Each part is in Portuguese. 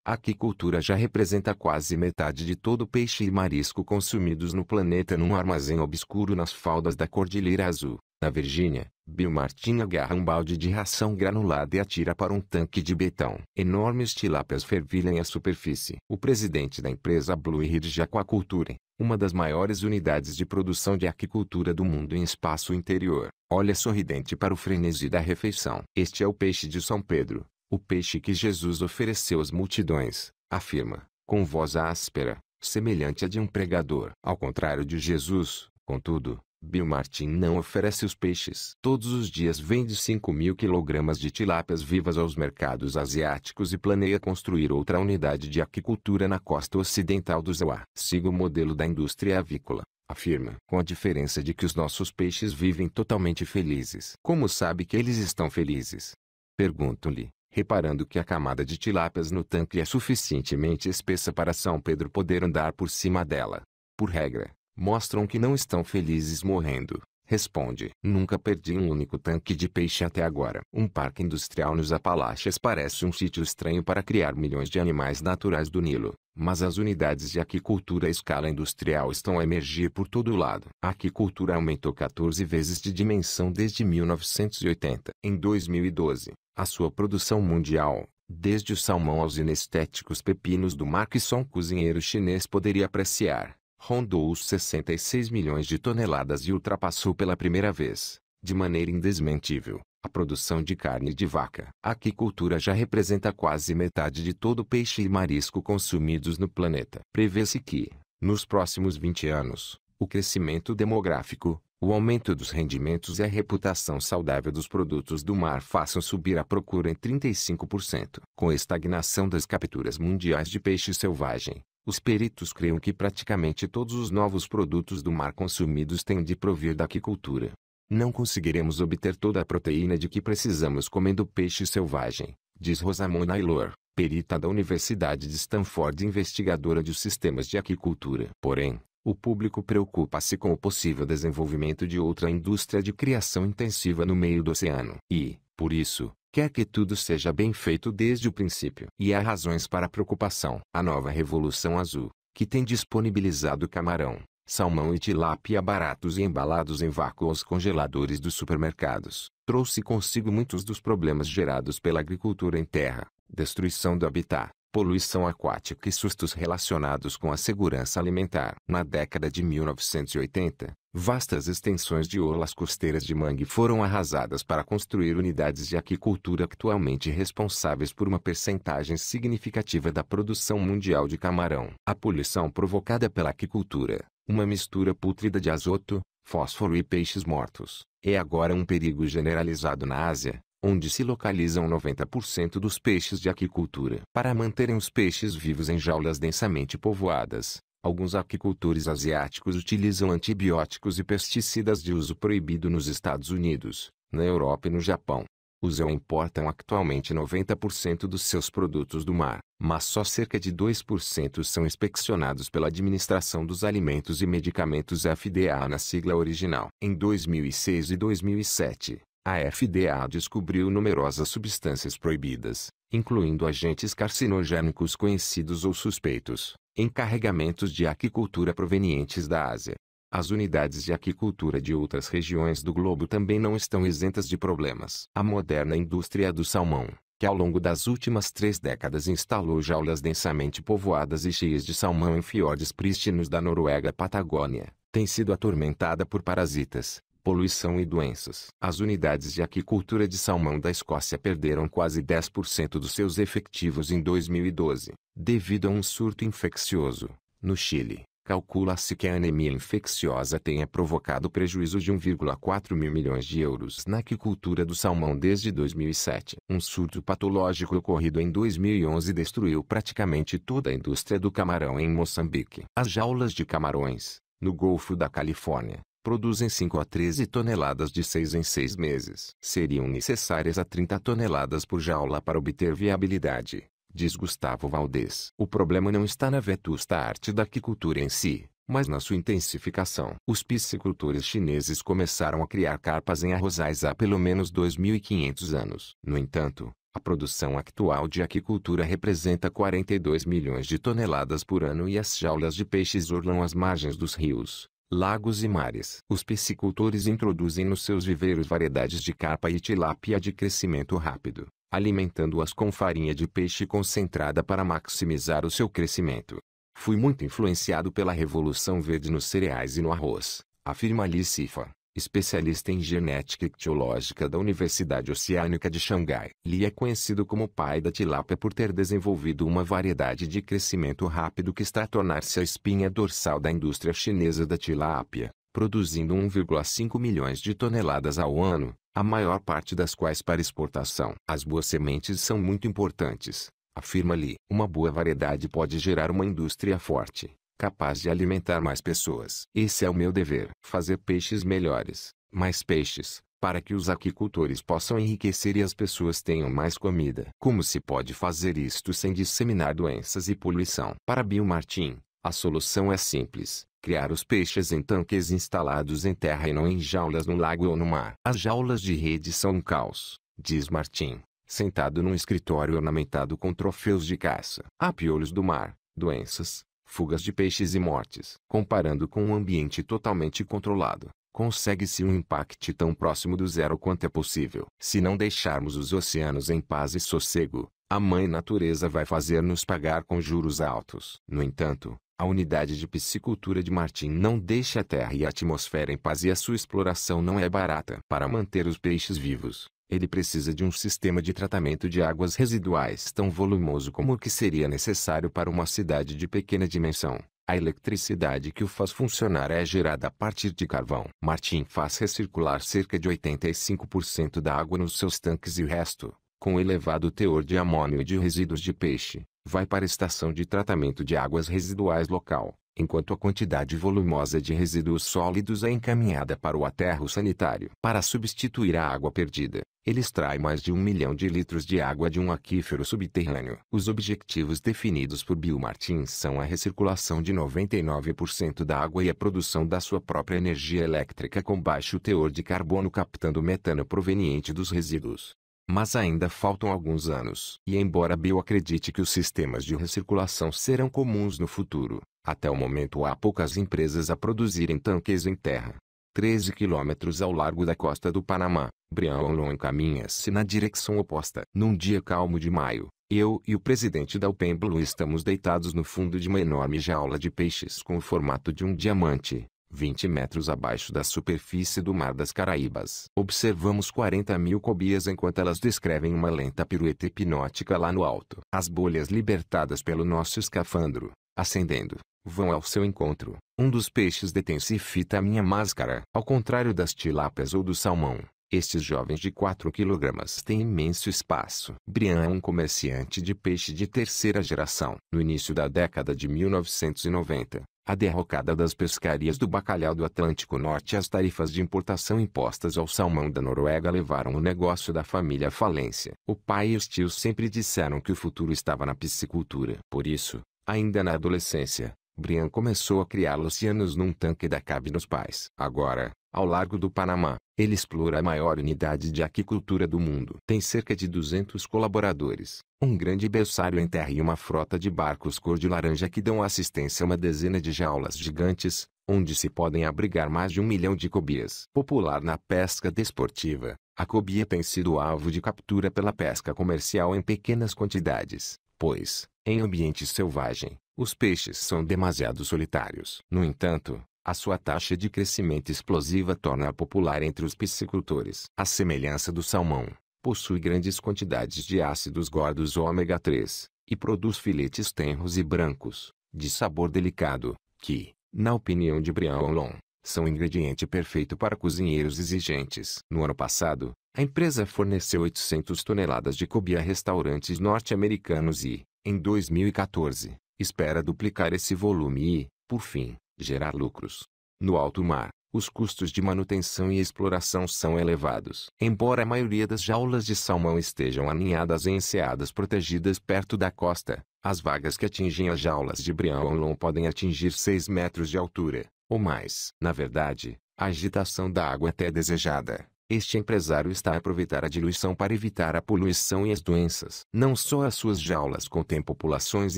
A aquicultura já representa quase metade de todo o peixe e marisco consumidos no planeta num armazém obscuro nas faldas da Cordilheira Azul. Na Virgínia, Bill Martin agarra um balde de ração granulada e atira para um tanque de betão. Enormes tilápias fervilham a superfície. O presidente da empresa Blue Ridge Aquaculture, uma das maiores unidades de produção de aquicultura do mundo em espaço interior, olha sorridente para o frenesi da refeição. Este é o peixe de São Pedro, o peixe que Jesus ofereceu às multidões, afirma, com voz áspera, semelhante à de um pregador. Ao contrário de Jesus, contudo, Bill Martin não oferece os peixes. Todos os dias vende 5.000 kg de tilápias vivas aos mercados asiáticos e planeia construir outra unidade de aquicultura na costa ocidental do Zawa. Siga o modelo da indústria avícola, afirma, com a diferença de que os nossos peixes vivem totalmente felizes. Como sabe que eles estão felizes? Pergunto-lhe, reparando que a camada de tilápias no tanque é suficientemente espessa para São Pedro poder andar por cima dela. Por regra, mostram que não estão felizes morrendo. Responde. Nunca perdi um único tanque de peixe até agora. Um parque industrial nos Apalaches parece um sítio estranho para criar milhões de animais naturais do Nilo, mas as unidades de aquicultura à escala industrial estão a emergir por todo o lado. A aquicultura aumentou 14 vezes de dimensão desde 1980. Em 2012, a sua produção mundial, desde o salmão aos inestéticos pepinos do mar que só um cozinheiro chinês poderia apreciar, rondou os 66 milhões de toneladas e ultrapassou pela primeira vez, de maneira indesmentível, a produção de carne de vaca. A aquicultura já representa quase metade de todo o peixe e marisco consumidos no planeta. Prevê-se que, nos próximos 20 anos, o crescimento demográfico, o aumento dos rendimentos e a reputação saudável dos produtos do mar façam subir a procura em 35%. Com a estagnação das capturas mundiais de peixe selvagem, os peritos creem que praticamente todos os novos produtos do mar consumidos têm de provir da aquicultura. Não conseguiremos obter toda a proteína de que precisamos comendo peixe selvagem, diz Rosamond Naylor, perita da Universidade de Stanford e investigadora de sistemas de aquicultura. Porém, o público preocupa-se com o possível desenvolvimento de outra indústria de criação intensiva no meio do oceano. E, por isso, quer que tudo seja bem feito desde o princípio. E há razões para a preocupação. A nova Revolução Azul, que tem disponibilizado camarão, salmão e tilápia baratos e embalados em vácuo aos congeladores dos supermercados, trouxe consigo muitos dos problemas gerados pela agricultura em terra, destruição do habitat, poluição aquática e sustos relacionados com a segurança alimentar. Na década de 1980, vastas extensões de orlas costeiras de mangue foram arrasadas para construir unidades de aquicultura atualmente responsáveis por uma percentagem significativa da produção mundial de camarão. A poluição provocada pela aquicultura, uma mistura pútrida de azoto, fósforo e peixes mortos, é agora um perigo generalizado na Ásia, onde se localizam 90% dos peixes de aquicultura. Para manterem os peixes vivos em jaulas densamente povoadas, alguns aquicultores asiáticos utilizam antibióticos e pesticidas de uso proibido nos Estados Unidos, na Europa e no Japão. Usam ou importam atualmente 90% dos seus produtos do mar, mas só cerca de 2% são inspecionados pela Administração dos Alimentos e Medicamentos FDA na sigla original. Em 2006 e 2007, a FDA descobriu numerosas substâncias proibidas, incluindo agentes carcinogênicos conhecidos ou suspeitos, em carregamentos de aquicultura provenientes da Ásia. As unidades de aquicultura de outras regiões do globo também não estão isentas de problemas. A moderna indústria do salmão, que ao longo das últimas 3 décadas instalou jaulas densamente povoadas e cheias de salmão em fiordes prístinos da Noruega à Patagônia, tem sido atormentada por parasitas, poluição e doenças. As unidades de aquicultura de salmão da Escócia perderam quase 10% dos seus efetivos em 2012, devido a um surto infeccioso. No Chile, calcula-se que a anemia infecciosa tenha provocado prejuízo de 1,4 mil milhões de euros na aquicultura do salmão desde 2007. Um surto patológico ocorrido em 2011 destruiu praticamente toda a indústria do camarão em Moçambique. As jaulas de camarões, no Golfo da Califórnia, produzem 5 a 13 toneladas de 6 em 6 meses. Seriam necessárias a 30 toneladas por jaula para obter viabilidade, diz Gustavo Valdez. O problema não está na vetusta arte da aquicultura em si, mas na sua intensificação. Os piscicultores chineses começaram a criar carpas em arrozais há pelo menos 2.500 anos. No entanto, A produção atual de aquicultura representa 42 milhões de toneladas por ano e as jaulas de peixes orlam as margens dos rios, lagos e mares. Os piscicultores introduzem nos seus viveiros variedades de carpa e tilápia de crescimento rápido, alimentando-as com farinha de peixe concentrada para maximizar o seu crescimento. Fui muito influenciado pela Revolução Verde nos cereais e no arroz, afirma Li Sifa, especialista em genética ictiológica da Universidade Oceânica de Xangai. Li é conhecido como o pai da tilápia por ter desenvolvido uma variedade de crescimento rápido que está a tornar-se a espinha dorsal da indústria chinesa da tilápia, produzindo 1,5 milhões de toneladas ao ano, a maior parte das quais para exportação. As boas sementes são muito importantes, afirma Li. Uma boa variedade pode gerar uma indústria forte, capaz de alimentar mais pessoas. Esse é o meu dever. Fazer peixes melhores, mais peixes, para que os aquicultores possam enriquecer e as pessoas tenham mais comida. Como se pode fazer isto sem disseminar doenças e poluição? Para Bill Martin, a solução é simples: criar os peixes em tanques instalados em terra e não em jaulas no lago ou no mar. As jaulas de rede são um caos, diz Martin, sentado num escritório ornamentado com troféus de caça. Há piolhos do mar, doenças, fugas de peixes e mortes. Comparando com um ambiente totalmente controlado, consegue-se um impacto tão próximo do zero quanto é possível. Se não deixarmos os oceanos em paz e sossego, a mãe natureza vai fazer-nos pagar com juros altos. No entanto, a unidade de piscicultura de Martin não deixa a terra e a atmosfera em paz e a sua exploração não é barata. Para manter os peixes vivos, ele precisa de um sistema de tratamento de águas residuais tão volumoso como o que seria necessário para uma cidade de pequena dimensão. A eletricidade que o faz funcionar é gerada a partir de carvão. Martin faz recircular cerca de 85% da água nos seus tanques e o resto, com elevado teor de amônio e de resíduos de peixe, vai para a estação de tratamento de águas residuais local, enquanto a quantidade volumosa de resíduos sólidos é encaminhada para o aterro sanitário. Para substituir a água perdida, ele extrai mais de 1 milhão de litros de água de um aquífero subterrâneo. Os objetivos definidos por Bill Martin são a recirculação de 99% da água e a produção da sua própria energia elétrica com baixo teor de carbono captando metano proveniente dos resíduos. Mas ainda faltam alguns anos. E embora Bill acredite que os sistemas de recirculação serão comuns no futuro, até o momento há poucas empresas a produzirem tanques em terra. 13 quilômetros ao largo da costa do Panamá, Brian Long encaminha-se na direção oposta. Num dia calmo de maio, eu e o presidente da Open Blue estamos deitados no fundo de uma enorme jaula de peixes com o formato de um diamante, 20 metros abaixo da superfície do Mar das Caraíbas. Observamos 40 mil cobias enquanto elas descrevem uma lenta pirueta hipnótica lá no alto. As bolhas libertadas pelo nosso escafandro, acendendo, vão ao seu encontro. Um dos peixes detém-se e fita a minha máscara. Ao contrário das tilápias ou do salmão, estes jovens de 4 kg têm imenso espaço. Brian é um comerciante de peixe de terceira geração. No início da década de 1990, a derrocada das pescarias do bacalhau do Atlântico Norte e as tarifas de importação impostas ao salmão da Noruega levaram o negócio da família à falência. O pai e os tios sempre disseram que o futuro estava na piscicultura. Por isso, ainda na adolescência, Brian começou a criar lucianos num tanque da cabine dos pais. Agora, ao largo do Panamá, ele explora a maior unidade de aquicultura do mundo. Tem cerca de 200 colaboradores, um grande berçário em terra e uma frota de barcos cor de laranja que dão assistência a uma dezena de jaulas gigantes, onde se podem abrigar mais de 1 milhão de cobias. Popular na pesca desportiva, a cobia tem sido alvo de captura pela pesca comercial em pequenas quantidades, pois, em ambiente selvagem, os peixes são demasiado solitários. No entanto, a sua taxa de crescimento explosiva torna-a popular entre os piscicultores. À semelhança do salmão, possui grandes quantidades de ácidos gordos ômega 3, e produz filetes tenros e brancos, de sabor delicado, que, na opinião de Brian Long, são o ingrediente perfeito para cozinheiros exigentes. No ano passado, a empresa forneceu 800 toneladas de cobia a restaurantes norte-americanos e, em 2014, espera duplicar esse volume e, por fim, gerar lucros. No alto mar, os custos de manutenção e exploração são elevados. Embora a maioria das jaulas de salmão estejam aninhadas em enseadas protegidas perto da costa, as vagas que atingem as jaulas de Brian Long podem atingir 6 metros de altura, ou mais. Na verdade, a agitação da água é até desejada, Este empresário está a aproveitar a diluição para evitar a poluição e as doenças. Não só as suas jaulas contêm populações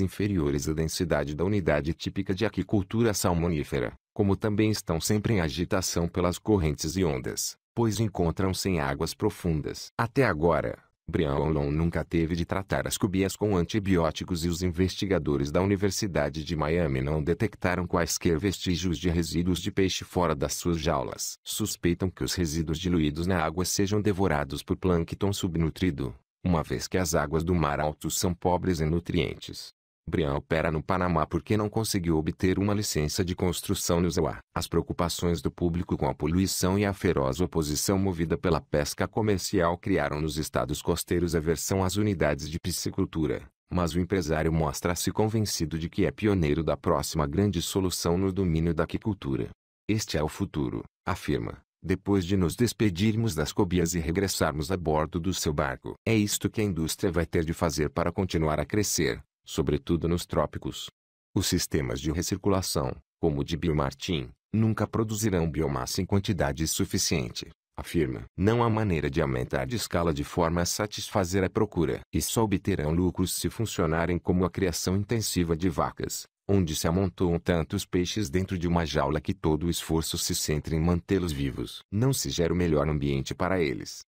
inferiores à densidade da unidade típica de aquicultura salmonífera, como também estão sempre em agitação pelas correntes e ondas, pois encontram-se em águas profundas. Até agora, Brian Long nunca teve de tratar as cóbias com antibióticos e os investigadores da Universidade de Miami não detectaram quaisquer vestígios de resíduos de peixe fora das suas jaulas. Suspeitam que os resíduos diluídos na água sejam devorados por plâncton subnutrido, uma vez que as águas do Mar Alto são pobres em nutrientes. Brian opera no Panamá porque não conseguiu obter uma licença de construção no ZEUA. As preocupações do público com a poluição e a feroz oposição movida pela pesca comercial criaram nos estados costeiros aversão às unidades de piscicultura, mas o empresário mostra-se convencido de que é pioneiro da próxima grande solução no domínio da aquicultura. Este é o futuro, afirma, depois de nos despedirmos das cóbias e regressarmos a bordo do seu barco. É isto que a indústria vai ter de fazer para continuar a crescer, sobretudo nos trópicos. Os sistemas de recirculação, como o de Bill Martin, nunca produzirão biomassa em quantidade suficiente, afirma. Não há maneira de aumentar de escala de forma a satisfazer a procura. E só obterão lucros se funcionarem como a criação intensiva de vacas, onde se amontoam tantos peixes dentro de uma jaula que todo o esforço se centra em mantê-los vivos. Não se gera o melhor ambiente para eles.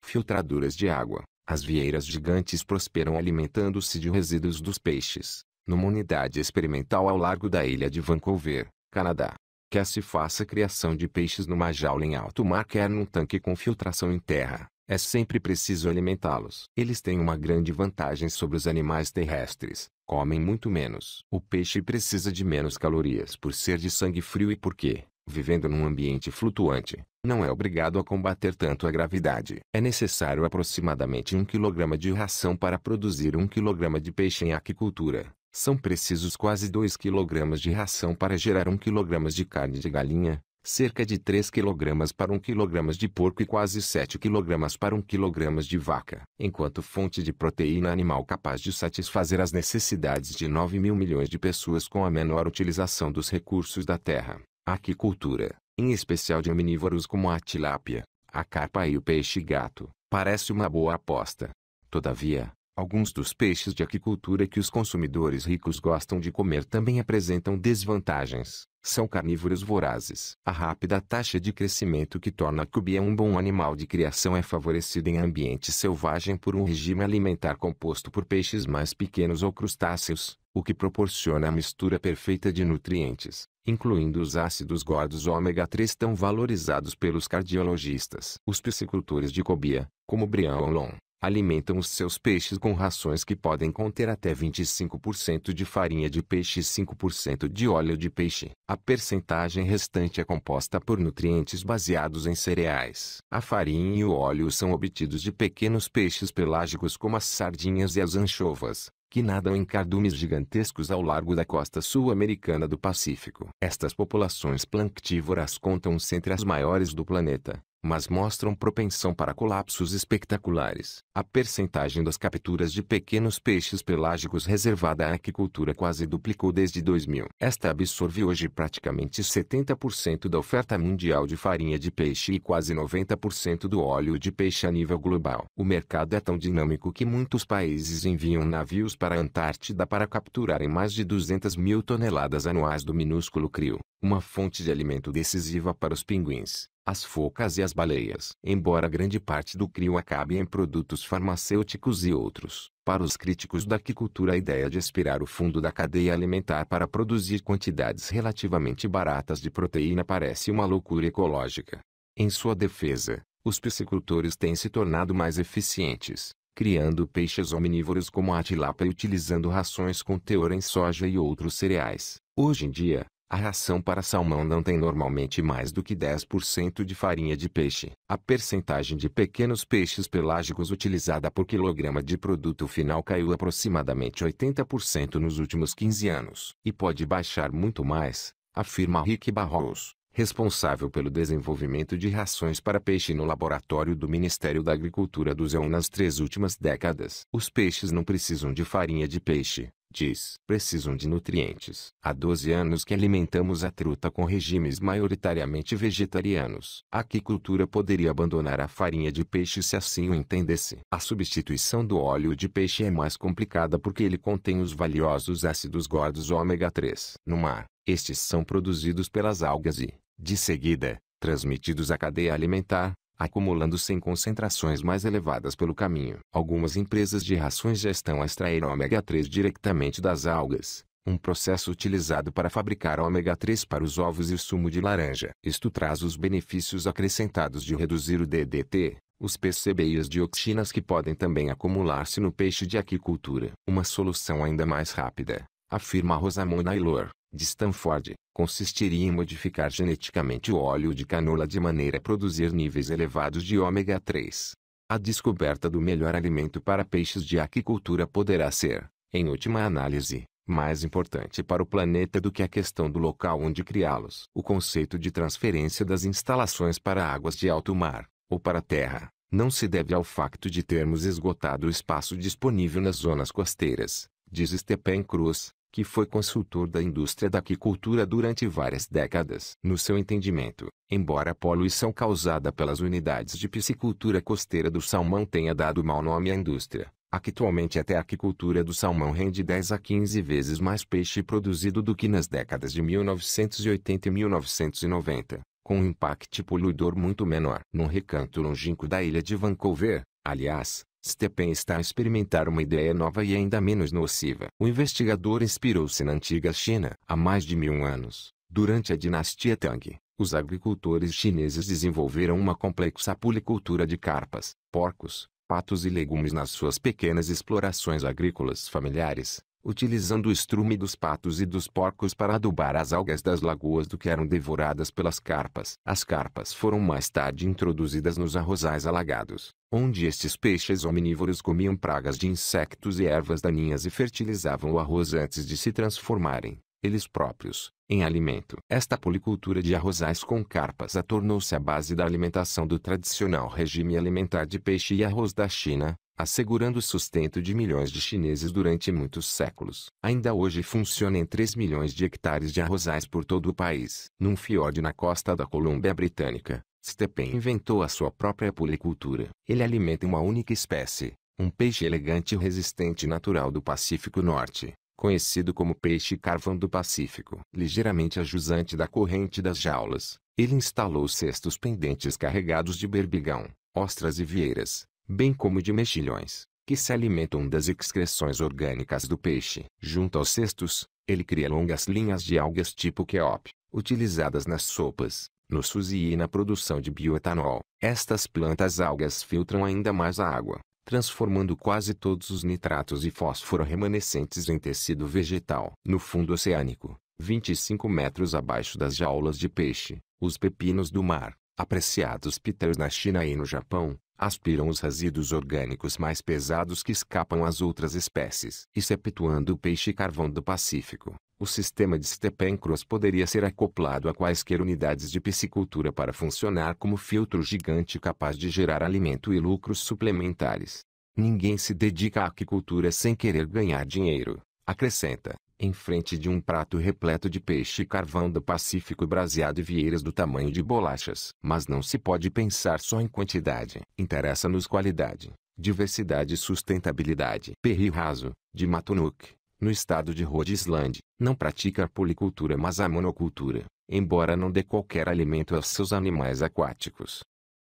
Filtradoras de água. As vieiras gigantes prosperam alimentando-se de resíduos dos peixes, numa unidade experimental ao largo da ilha de Vancouver, Canadá. Quer se faça criação de peixes numa jaula em alto mar, quer num tanque com filtração em terra, é sempre preciso alimentá-los. Eles têm uma grande vantagem sobre os animais terrestres: comem muito menos. O peixe precisa de menos calorias por ser de sangue frio e porque, vivendo num ambiente flutuante, não é obrigado a combater tanto a gravidade. É necessário aproximadamente 1 kg de ração para produzir 1 kg de peixe em aquicultura. São precisos quase 2 kg de ração para gerar 1 kg de carne de galinha, cerca de 3 kg para 1 kg de porco e quase 7 kg para 1 kg de vaca. Enquanto fonte de proteína animal capaz de satisfazer as necessidades de 9 mil milhões de pessoas com a menor utilização dos recursos da terra. A aquicultura, em especial de omnívoros como a tilápia, a carpa e o peixe-gato, parece uma boa aposta. Todavia, alguns dos peixes de aquicultura que os consumidores ricos gostam de comer também apresentam desvantagens. São carnívoros vorazes. A rápida taxa de crescimento que torna a cóbia um bom animal de criação é favorecida em ambiente selvagem por um regime alimentar composto por peixes mais pequenos ou crustáceos, o que proporciona a mistura perfeita de nutrientes, incluindo os ácidos gordos ômega 3 tão valorizados pelos cardiologistas. Os piscicultores de cóbia, como Brian Long, alimentam os seus peixes com rações que podem conter até 25% de farinha de peixe e 5% de óleo de peixe. A percentagem restante é composta por nutrientes baseados em cereais. A farinha e o óleo são obtidos de pequenos peixes pelágicos como as sardinhas e as anchovas, que nadam em cardumes gigantescos ao largo da costa sul-americana do Pacífico. Estas populações planctívoras contam-se entre as maiores do planeta, mas mostram propensão para colapsos espetaculares. A percentagem das capturas de pequenos peixes pelágicos reservada à aquicultura quase duplicou desde 2000. Esta absorve hoje praticamente 70% da oferta mundial de farinha de peixe e quase 90% do óleo de peixe a nível global. O mercado é tão dinâmico que muitos países enviam navios para a Antártida para capturarem mais de 200 mil toneladas anuais do minúsculo crio, uma fonte de alimento decisiva para os pinguins, as focas e as baleias. Embora grande parte do crio acabe em produtos farmacêuticos e outros, para os críticos da aquicultura a ideia de aspirar o fundo da cadeia alimentar para produzir quantidades relativamente baratas de proteína parece uma loucura ecológica. Em sua defesa, os piscicultores têm se tornado mais eficientes, criando peixes omnívoros como a tilápia e utilizando rações com teor em soja e outros cereais. Hoje em dia, a ração para salmão não tem normalmente mais do que 10% de farinha de peixe. A percentagem de pequenos peixes pelágicos utilizada por quilograma de produto final caiu aproximadamente 80% nos últimos 15 anos. E pode baixar muito mais, afirma Rick Barros, responsável pelo desenvolvimento de rações para peixe no laboratório do Ministério da Agricultura do ZEUA nas 3 últimas décadas. Os peixes não precisam de farinha de peixe, Diz: precisam de nutrientes. Há 12 anos que alimentamos a truta com regimes maioritariamente vegetarianos. A aquicultura poderia abandonar a farinha de peixe se assim o entendesse. A substituição do óleo de peixe é mais complicada porque ele contém os valiosos ácidos gordos ômega 3. No mar, estes são produzidos pelas algas e, de seguida, transmitidos à cadeia alimentar, acumulando-se em concentrações mais elevadas pelo caminho. Algumas empresas de rações já estão a extrair ômega 3 diretamente das algas, um processo utilizado para fabricar ômega 3 para os ovos e sumo de laranja. Isto traz os benefícios acrescentados de reduzir o DDT, os PCB e as dioxinas que podem também acumular-se no peixe de aquicultura. Uma solução ainda mais rápida, afirma Rosamond Naylor, de Stanford, consistiria em modificar geneticamente o óleo de canola de maneira a produzir níveis elevados de ômega 3. A descoberta do melhor alimento para peixes de aquicultura poderá ser, em última análise, mais importante para o planeta do que a questão do local onde criá-los. O conceito de transferência das instalações para águas de alto mar, ou para a terra, não se deve ao facto de termos esgotado o espaço disponível nas zonas costeiras, diz Stephen Cruz, que foi consultor da indústria da aquicultura durante várias décadas. No seu entendimento, embora a poluição causada pelas unidades de piscicultura costeira do salmão tenha dado mau nome à indústria, atualmente até a aquicultura do salmão rende 10 a 15 vezes mais peixe produzido do que nas décadas de 1980 e 1990, com um impacto poluidor muito menor. Num recanto longínquo da ilha de Vancouver, aliás, Stephen está a experimentar uma ideia nova e ainda menos nociva. O investigador inspirou-se na antiga China. Há mais de 1000 anos, durante a dinastia Tang, os agricultores chineses desenvolveram uma complexa apulicultura de carpas, porcos, patos e legumes nas suas pequenas explorações agrícolas familiares, utilizando o estrume dos patos e dos porcos para adubar as algas das lagoas do que eram devoradas pelas carpas. As carpas foram mais tarde introduzidas nos arrozais alagados, onde estes peixes omnívoros comiam pragas de insetos e ervas daninhas e fertilizavam o arroz antes de se transformarem, eles próprios, em alimento. Esta policultura de arrozais com carpas tornou-se a base da alimentação do tradicional regime alimentar de peixe e arroz da China, assegurando o sustento de milhões de chineses durante muitos séculos. Ainda hoje funciona em 3 milhões de hectares de arrozais por todo o país. Num fiord na costa da Colômbia Britânica, Stephen inventou a sua própria policultura. Ele alimenta uma única espécie, um peixe elegante e resistente natural do Pacífico Norte, conhecido como peixe-carvão do Pacífico. Ligeiramente ajusante da corrente das jaulas, ele instalou cestos pendentes carregados de berbigão, ostras e vieiras, bem como de mexilhões, que se alimentam das excreções orgânicas do peixe. Junto aos cestos, ele cria longas linhas de algas tipo Keop, utilizadas nas sopas, no sushi e na produção de bioetanol. Estas plantas algas filtram ainda mais a água, transformando quase todos os nitratos e fósforo remanescentes em tecido vegetal. No fundo oceânico, 25 metros abaixo das jaulas de peixe, os pepinos do mar, apreciados piters na China e no Japão, aspiram os resíduos orgânicos mais pesados que escapam às outras espécies. Excetuando o peixe-carvão do Pacífico, o sistema de Stephen Cruz poderia ser acoplado a quaisquer unidades de piscicultura para funcionar como filtro gigante capaz de gerar alimento e lucros suplementares. Ninguém se dedica à aquicultura sem querer ganhar dinheiro, acrescenta, em frente de um prato repleto de peixe-carvão do Pacífico braseado e vieiras do tamanho de bolachas. Mas não se pode pensar só em quantidade. Interessa-nos qualidade, diversidade e sustentabilidade. Perry Raso, de Matonuck, no estado de Rhode Island, não pratica a policultura mas a monocultura, embora não dê qualquer alimento aos seus animais aquáticos.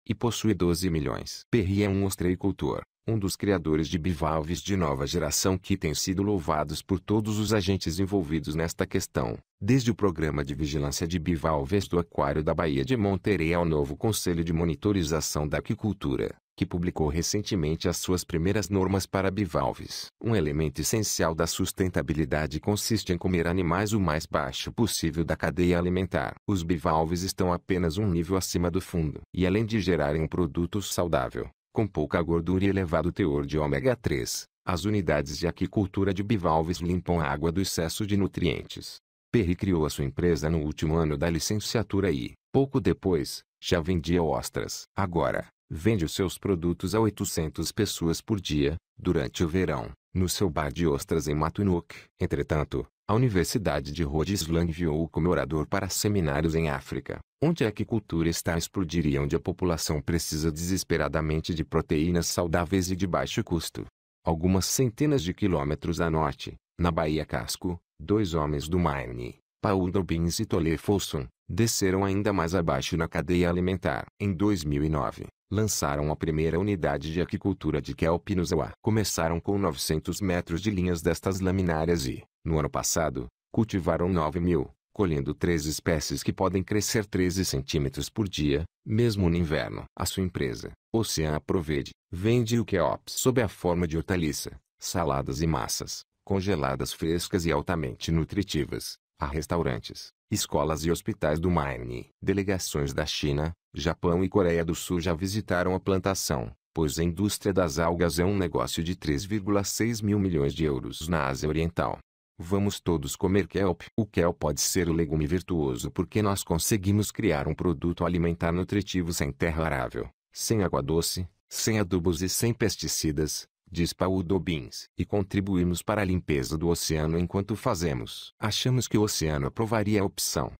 E possui 12 milhões. Perry é um ostreicultor, um dos criadores de bivalves de nova geração que têm sido louvados por todos os agentes envolvidos nesta questão, desde o Programa de Vigilância de Bivalves do Aquário da Baía de Monterey ao novo Conselho de Monitorização da Aquicultura, que publicou recentemente as suas primeiras normas para bivalves. Um elemento essencial da sustentabilidade consiste em comer animais o mais baixo possível da cadeia alimentar. Os bivalves estão apenas um nível acima do fundo. E além de gerarem um produto saudável, com pouca gordura e elevado teor de ômega 3, as unidades de aquicultura de bivalves limpam a água do excesso de nutrientes. Perry criou a sua empresa no último ano da licenciatura e, pouco depois, já vendia ostras. Agora, vende os seus produtos a 800 pessoas por dia, durante o verão, no seu bar de ostras em Matanook. Entretanto, a Universidade de Rhode Island enviou-o como orador para seminários em África, onde a aquicultura está a explodir e onde a população precisa desesperadamente de proteínas saudáveis e de baixo custo. Algumas centenas de quilômetros a norte, na Baía Casco, dois homens do Maine, Paul Dobbins e Tolle Folsom, desceram ainda mais abaixo na cadeia alimentar. Em 2009, lançaram a primeira unidade de aquicultura de kelp no Zawa. Começaram com 900 metros de linhas destas laminárias e, no ano passado, cultivaram 9.000, colhendo 3 espécies que podem crescer 13 centímetros por dia, mesmo no inverno. A sua empresa, Oceana Provede, vende o kelp sob a forma de hortaliça, saladas e massas, congeladas frescas e altamente nutritivas, a restaurantes, escolas e hospitais do Maine. Delegações da China, Japão e Coreia do Sul já visitaram a plantação, pois a indústria das algas é um negócio de 3,6 mil milhões de euros na Ásia Oriental. Vamos todos comer kelp. O kelp pode ser o legume virtuoso porque nós conseguimos criar um produto alimentar nutritivo sem terra arável, sem água doce, sem adubos e sem pesticidas, diz Paul Dobbins. E contribuímos para a limpeza do oceano enquanto fazemos. Achamos que o oceano aprovaria a opção.